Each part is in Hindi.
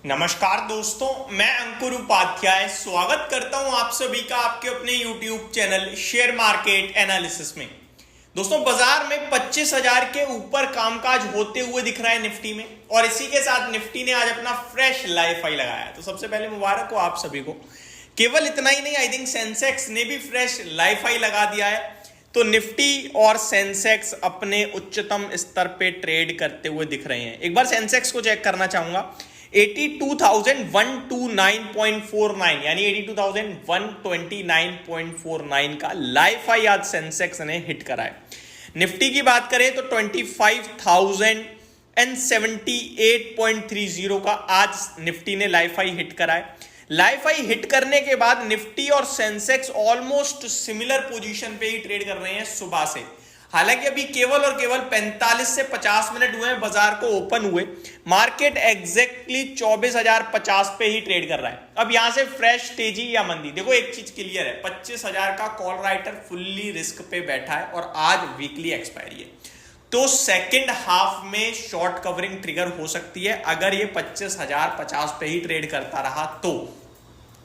नमस्कार दोस्तों, मैं अंकुर उपाध्याय स्वागत करता हूं आप सभी का आपके अपने YouTube channel share market analysis में। दोस्तों, बाजार में 25,000 के ऊपर कामकाज होते हुए दिख रहा है निफ्टी में, और इसी के साथ निफ्टी ने आज अपना फ्रेश लाइफ हाई लगाया है। तो सबसे पहले मुबारक हो आप सभी को। केवल इतना ही नहीं, आई थिंक सेंसेक्स ने भी फ्रेश लाइफ हाई लगा दिया है। तो निफ्टी और सेंसेक्स अपने उच्चतम स्तर पे ट्रेड करते हुए दिख रहे हैं। एक बार सेंसेक्स को चेक करना चाहूंगा। 82,129.49 यानी 82,129.49 का लाइफ हाई आज सेंसेक्स ने हिट करा है। निफ्टी की बात करें तो 25,078.30 का आज निफ्टी ने लाइफ हाई हिट करा है। लाइफ हाई हिट करने के बाद निफ्टी और सेंसेक्स ऑलमोस्ट सिमिलर पोजीशन पे ही ट्रेड कर रहे हैं सुबह से। हालांकि अभी केवल और केवल 45 से 50 मिनट हुए हैं बाजार को ओपन हुए। मार्केट एग्जैक्टली 24,050 पे ही ट्रेड कर रहा है। अब यहां से फ्रेश तेजी या मंदी, देखो एक चीज क्लियर है, 25,000 का कॉल राइटर फुल्ली रिस्क पे बैठा है और आज वीकली एक्सपायरी है। तो सेकेंड हाफ में शॉर्ट कवरिंग ट्रिगर हो सकती है। अगर ये 25,050 पे ही ट्रेड करता रहा तो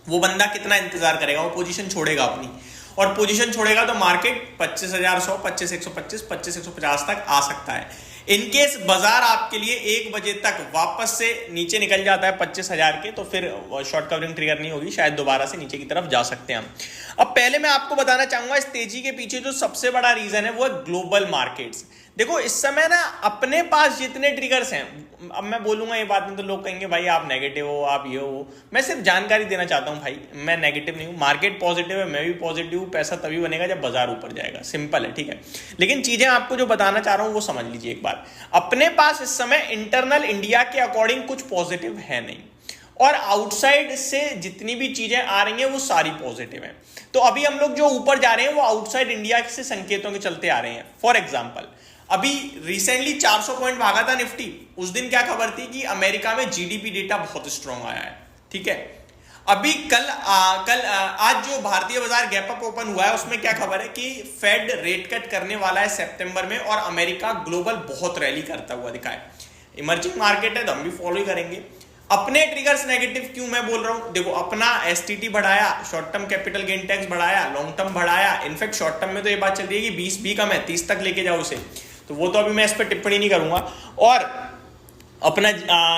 वो बंदा कितना इंतजार करेगा, वो पोजीशन छोड़ेगा अपनी, और पोजीशन छोड़ेगा तो मार्केट 25,100, 25,125, 25,150 तक आ सकता है। इनकेस बाजार आपके लिए 1 बजे तक वापस से नीचे निकल जाता है 25,000 के, तो फिर शॉर्ट कवरिंग ट्रिगर नहीं होगी, शायद दोबारा से नीचे की तरफ जा सकते हैं हम। अब पहले मैं आपको बताना चाहूंगा इस तेजी के पीछे जो सबसे बड़ा रीजन है वो है ग्लोबल मार्केट्स। देखो इस समय ना अपने पास जितने ट्रिगर्स हैं, अब मैं बोलूंगा ये बात में तो लोग कहेंगे भाई आप नेगेटिव हो, आप ये हो। मैं सिर्फ जानकारी देना चाहता हूं भाई, मैं नेगेटिव नहीं हूं। मार्केट पॉजिटिव है, मैं भी पॉजिटिव हूं। पैसा तभी बनेगा जब बाजार ऊपर जाएगा, सिंपल है, ठीक है। लेकिन चीजें आपको जो बताना चाह रहा हूं वो समझ लीजिए एक बार। अपने पास इस समय इंटरनल इंडिया के अकॉर्डिंग कुछ पॉजिटिव है नहीं, और आउटसाइड से जितनी भी चीजें आ रही हैं वो सारी पॉजिटिव हैं। तो अभी हम लोग जो ऊपर जा रहे हैं वो आउटसाइड इंडिया से संकेतों के चलते आ रहे हैं। फॉर एग्जाम्पल, अभी रिसेंटली 400 पॉइंट भागा था निफ्टी। उस दिन क्या खबर थी कि अमेरिका में जीडीपी डेटा बहुत स्ट्रांग आया है, ठीक है। अभी आज जो भारतीय बाजार गैप अप ओपन हुआ है उसमें क्या खबर है कि फेड रेट कट करने वाला है सितंबर में, और अमेरिका ग्लोबल बहुत रैली करता हुआ दिखा है। इमर्जिंग मार्केट है तो हम भी फॉलो ही करेंगे। अपने ट्रिगर्स नेगेटिव क्यों मैं बोल रहा हूं, देखो अपना एसटीटी बढ़ाया, short term capital gain tax बढ़ाया, लॉन्ग टर्म बढ़ाया। इनफैक्ट शॉर्ट टर्म में तो ये बात चल रही है कि 20 भी कम है, 30 तक लेके जाओ उसे, तो वो तो अभी मैं इस पर टिप्पणी नहीं करूंगा। और अपना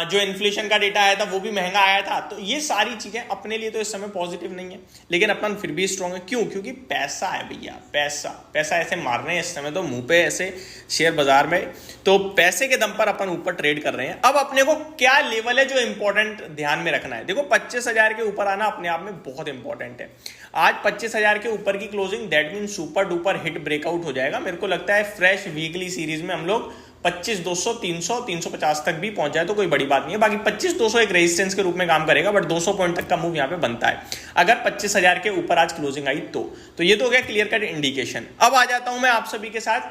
जो इन्फ्लेशन का डेटा आया था वो भी महंगा आया था। तो ये सारी चीजें अपने लिए तो इस समय पॉजिटिव नहीं है, लेकिन अपन फिर भी स्ट्रांग है। क्यों? क्योंकि पैसा है भैया, पैसा ऐसे मार रहे हैं इस समय तो मुंह पे ऐसे शेयर बाजार में। तो पैसे के दम पर अपन ऊपर ट्रेड कर रहे हैं। अब अपने को क्या लेवल है जो इंपॉर्टेंट ध्यान में रखना है, देखो 25,000 के ऊपर आना अपने आप में बहुत इंपॉर्टेंट है। आज 25,000 के ऊपर की closing, that mean super duper hit breakout हो जाएगा। मेरे को लगता है फ्रेश वीकली सीरीज में हम लोग 25,200, 300, 350 तक भी पहुंच जाए तो कोई बड़ी बात नहीं है। बाकी 25,200 एक रेजिस्टेंस के रूप में काम करेगा, बट 200 पॉइंट तक का मूव यहां पे बनता है अगर 25,000 के ऊपर आज क्लोजिंग आई तो ये तो हो गया क्लियर कट इंडिकेशन। अब आ जाता हूं मैं आप सभी के साथ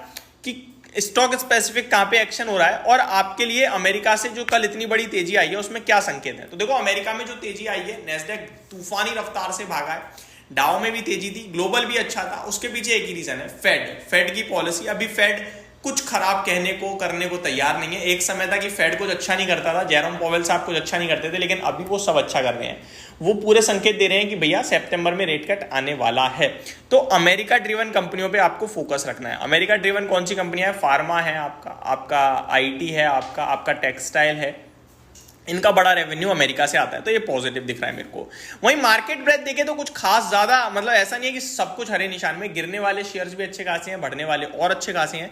कि स्टॉक स्पेसिफिक कहां पे एक्शन हो रहा है, और आपके लिए अमेरिका से जो कल इतनी बड़ी तेजी आई है उसमें क्या संकेत है। तो देखो अमेरिका में जो तेजी आई है, नैस्डैक तूफानी रफ्तार से भागा है, डाउ में भी तेजी थी, ग्लोबल भी अच्छा था। उसके पीछे एक ही रीजन है, फेड की पॉलिसी। अभी फेड कुछ खराब कहने को करने को तैयार नहीं है। एक समय था कि फेड कुछ अच्छा नहीं करता था, जेरोम पॉवेल साहब कुछ अच्छा नहीं करते थे, लेकिन अभी वो सब अच्छा कर रहे हैं। वो पूरे संकेत दे रहे हैं कि भैया सितंबर में रेट कट आने वाला है। तो अमेरिका ड्रिवन कंपनियों पे आपको फोकस रखना है। अमेरिका ड्रिवन कौन सी कंपनियां है? फार्मा है आपका आईटी है, आपका टेक्सटाइल है। इनका बड़ा रेवेन्यू अमेरिका से आता है, तो ये पॉजिटिव दिख रहा है मेरे को। वहीं मार्केट ब्रेथ देखे तो कुछ खास ज्यादा मतलब ऐसा नहीं है कि सब कुछ हरे निशान में। गिरने वाले शेयर्स भी अच्छे खासे हैं, बढ़ने वाले और अच्छे खासे हैं।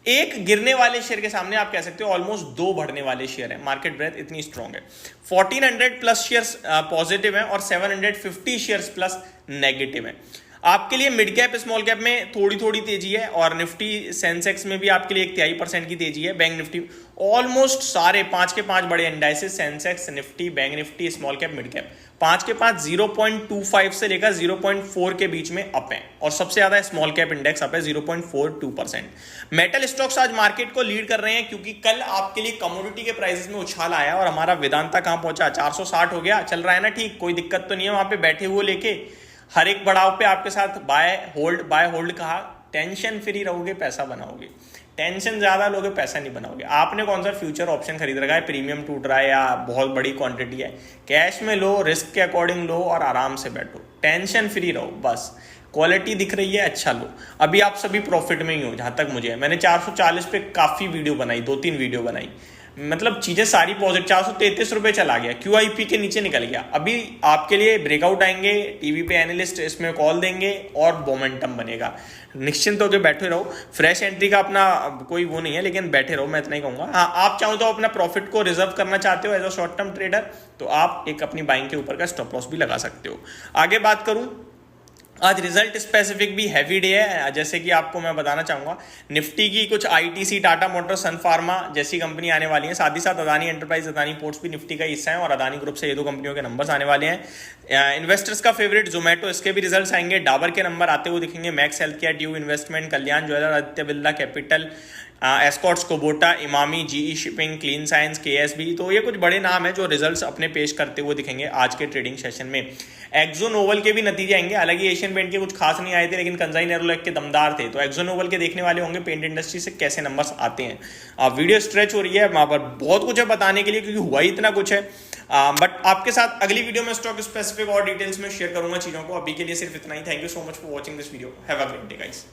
एक गिरने वाले शेयर के सामने आप कह सकते हो ऑलमोस्ट 2 बढ़ने वाले शेयर है। मार्केट ब्रेथ इतनी स्ट्रांग है। 1400 प्लस शेयर्स पॉजिटिव है और 750 शेयर्स प्लस नेगेटिव है। आपके लिए मिड कैप स्मॉल कैप में थोड़ी थोड़ी तेजी है, और निफ्टी सेंसेक्स में भी आपके लिए 1/3% की तेजी है। बैंक निफ्टी ऑलमोस्ट सारे 5 के 5 बड़े indices, Sensex, Nifty, bank Nifty, small cap, mid cap, 5 के 5 0.25 से लेकर 0.4 के बीच में अप है, और सबसे ज्यादा स्मॉल कैप इंडेक्स अप है 0.42%। मेटल स्टॉक्स आज मार्केट को लीड कर रहे हैं, क्योंकि कल आपके लिए कमोडिटी के प्राइसेस में उछाल आया और हमारा वेदांता कहां पहुंचा, 460 हो गया। चल रहा है ना ठीक, कोई दिक्कत तो नहीं है वहां पे बैठे हुए लेके। हर एक बढ़ाव पे आपके साथ बाय होल्ड कहा, टेंशन फ्री रहोगे, पैसा बनाओगे। टेंशन ज्यादा लोगे पैसा नहीं बनाओगे। आपने कौन सा फ्यूचर ऑप्शन खरीद रखा है, प्रीमियम टूट रहा है या बहुत बड़ी क्वांटिटी है, कैश में लो, रिस्क के अकॉर्डिंग लो और आराम से बैठो, टेंशन फ्री रहो बस। क्वालिटी दिख रही है, अच्छा लो। अभी आप सभी प्रॉफिट में ही हो जहां तक मुझे है। मैंने 440 पे काफी वीडियो बनाई, 2-3 वीडियो बनाई, मतलब चीजें सारी पॉजिटिव। 433 रुपए चला गया, QIP के नीचे निकल गया। अभी आपके लिए ब्रेकआउट आएंगे, टीवी पे एनालिस्ट इसमें कॉल देंगे और मोमेंटम बनेगा। निश्चिंत होकर बैठे रहो। फ्रेश एंट्री का अपना कोई वो नहीं है, लेकिन बैठे रहो, मैं इतना ही कहूंगा। हाँ, आप चाहो तो अपना प्रॉफिट को रिजर्व करना चाहते हो as a short term trader, तो आप एक अपनी बाइंग के ऊपर का स्टॉप लॉस भी लगा सकते हो। आगे बात करूं, आज रिजल्ट स्पेसिफिक भी हैवी डे है। जैसे कि आपको मैं बताना चाहूंगा, निफ्टी की कुछ ITC, टाटा मोटर, सन फार्मा जैसी कंपनी आने वाली हैं। साथ ही साथ अदानी एंटरप्राइज, अदानी पोर्ट्स भी निफ्टी का हिस्सा है और अदानी ग्रुप से ये 2 कंपनियों के नंबर्स आने वाले हैं। इन्वेस्टर्स का फेवरेट जोमेटो, इसके भी रिजल्ट्स आएंगे। डाबर के नंबर आते हुए दिखेंगे। मैक्स हेल्थ केयर, ड्यू investment, Kalyan jeweller, Aditya Birla capital, Escorts, Kubota, Emami, GE shipping, clean science, KSB। तो ये कुछ बड़े नाम हैं जो रिजल्ट्स अपने पेश करते हुए दिखेंगे आज के ट्रेडिंग सेशन में। एक्जो नोवल के भी नतीजे आएंगे। हालांकि एशियन पेंट के कुछ खास नहीं आए थे, लेकिन कंजाई नेरोलैक के दमदार थे। तो एक्जो नोवल के देखने वाले होंगे पेंट इंडस्ट्री से कैसे नंबर्स आते हैं। वीडियो स्ट्रेच हो रही है, वहां पर बहुत कुछ है बताने के लिए क्योंकि हुआ ही इतना कुछ है। बट आपके साथ अगली वीडियो में स्टॉक स्पेसिफिक और डिटेल्स में शेयर करूंगा चीजों को। अभी के लिए सिर्फ इतना ही। Thank you so much for watching this video. Have a great day guys.